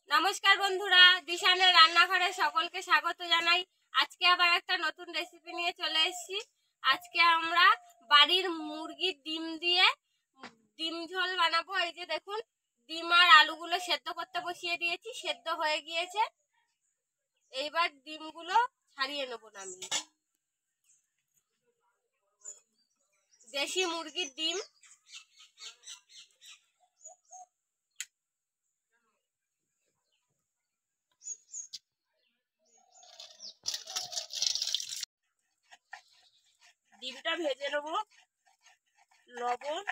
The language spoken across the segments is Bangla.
নমস্কার বন্ধুরা, দিশানের রান্নাঘরে সকলকে স্বাগত জানাই। আজকে আবার একটা নতুন রেসিপি নিয়ে চলে এসেছি। আজকে আমরা বাড়ির মুরগির ডিম দিয়ে ডিম ঝোল বানাবো। এই যে দেখুন, ডিম আর আলুগুলো সেদ্ধ করতে বসিয়ে দিয়েছি, সেদ্ধ হয়ে গিয়েছে। এইবার ডিমগুলো ছাড়িয়ে নেব নামিয়ে। দেশি মুরগির ডিম, ডিমটা ভেজে নেব। লবণ,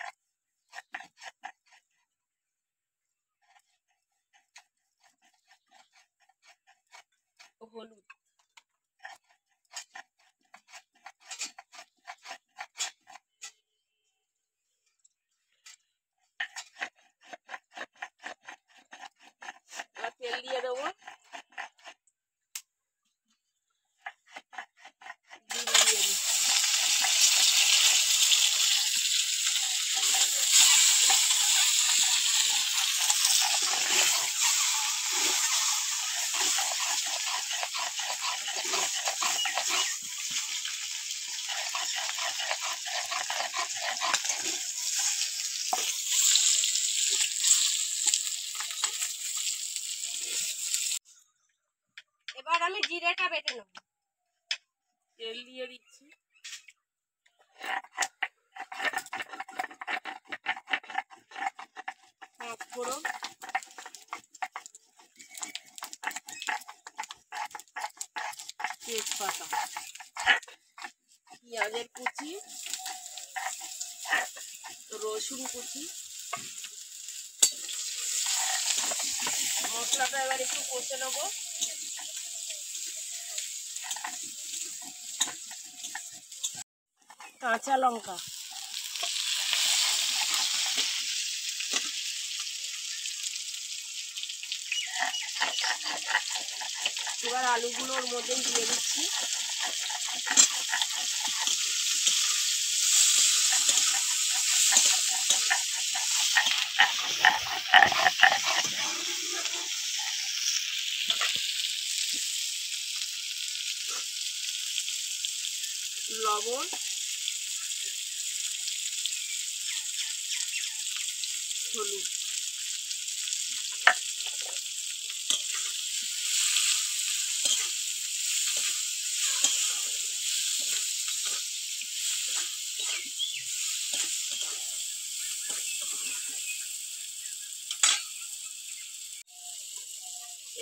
হলুদ, তেল দিয়ে দেবো। ডিম দিয়ে দিচ্ছি। এবার আমি জিরেটা বেটে নেব। তেল দিয়ে দিচ্ছি। পাঁচফোড়ন, তেজপাতা, পেঁয়াজের কুচি, রসুন কুচি। মশলাটা এবার একটু কষে নেবো। কাঁচা লঙ্কা, এবার আলুগুলো ওর মধ্যেই দিয়ে দিচ্ছি। লবণ, হলুদ,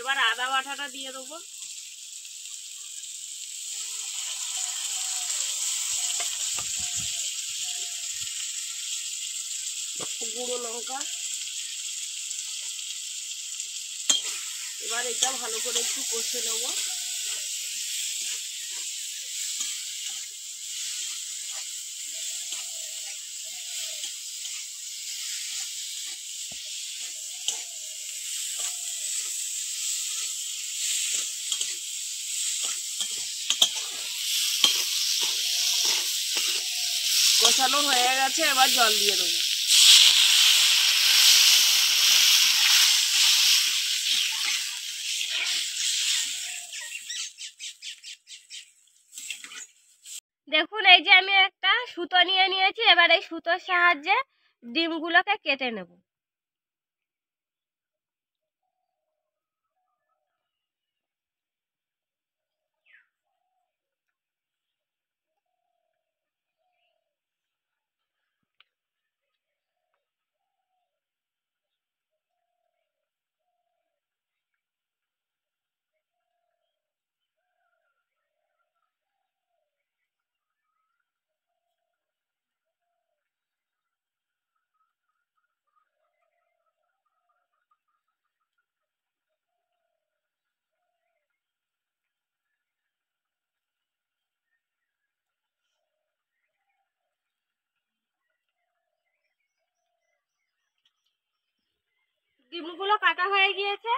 এবার আদা বাটাটা দিয়ে দেবো। গুঁড়ো লঙ্কা। এবার এটা ভালো করে একটু কষে নেবো। কষানো হয়ে গেছে, এবার জল দিয়ে দেবো। দেখুন, এই যে আমি একটা সুতো নিয়ে নিয়েছি। এবার এই সুতোর সাহায্যে ডিমগুলোকে কেটে নেব। ডিমগুলো কাটা হয়ে গিয়েছে।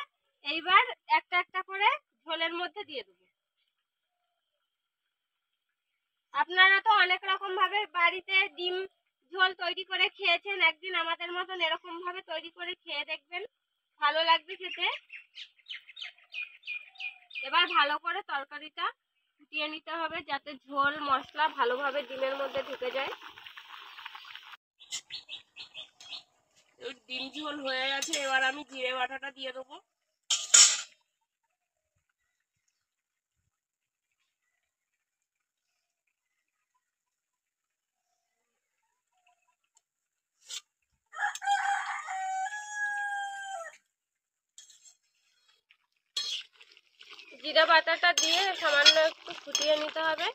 এইবার একটা একটা করে ঝোলের মধ্যে দিয়ে দেবো। আপনারা তো অনেক রকম ভাবে বাড়িতে ডিম ঝোল তৈরি করে খেয়েছেন। একদিন আমাদের মতন এরকম ভাবে তৈরি করে খেয়ে দেখবেন, ভালো লাগবে খেতে। এবার ভালো করে তরকারিটা ফুটিয়ে নিতে হবে যাতে ঝোল মশলা ভালোভাবে ডিমের মধ্যে ঢুকে যায়। ডিম ঝোল হয়ে গেছে, এবার আমি জিরে বাটাটা দিয়ে দেবো। জিরা বাটাটা দিয়ে সামান্য একটু ফুটিয়ে নিতে হবে।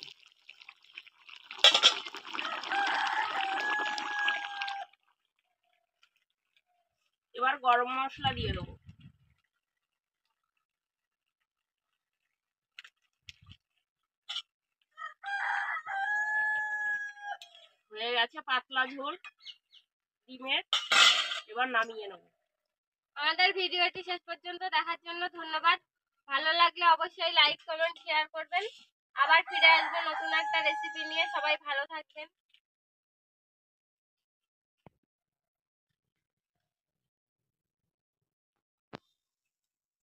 এবার গরম মশলা দিয়ে দেবো। হয়ে গেছে পাতলা ঝোল ডিমের, এবার নামিয়ে নেবো। আমাদের ভিডিওটি শেষ পর্যন্ত দেখার জন্য ধন্যবাদ। ভালো লাগলে অবশ্যই লাইক কমেন্ট শেয়ার করবেন। আবার ফিরে আসবো নতুন একটা রেসিপি নিয়ে। সবাই ভালো থাকবেন।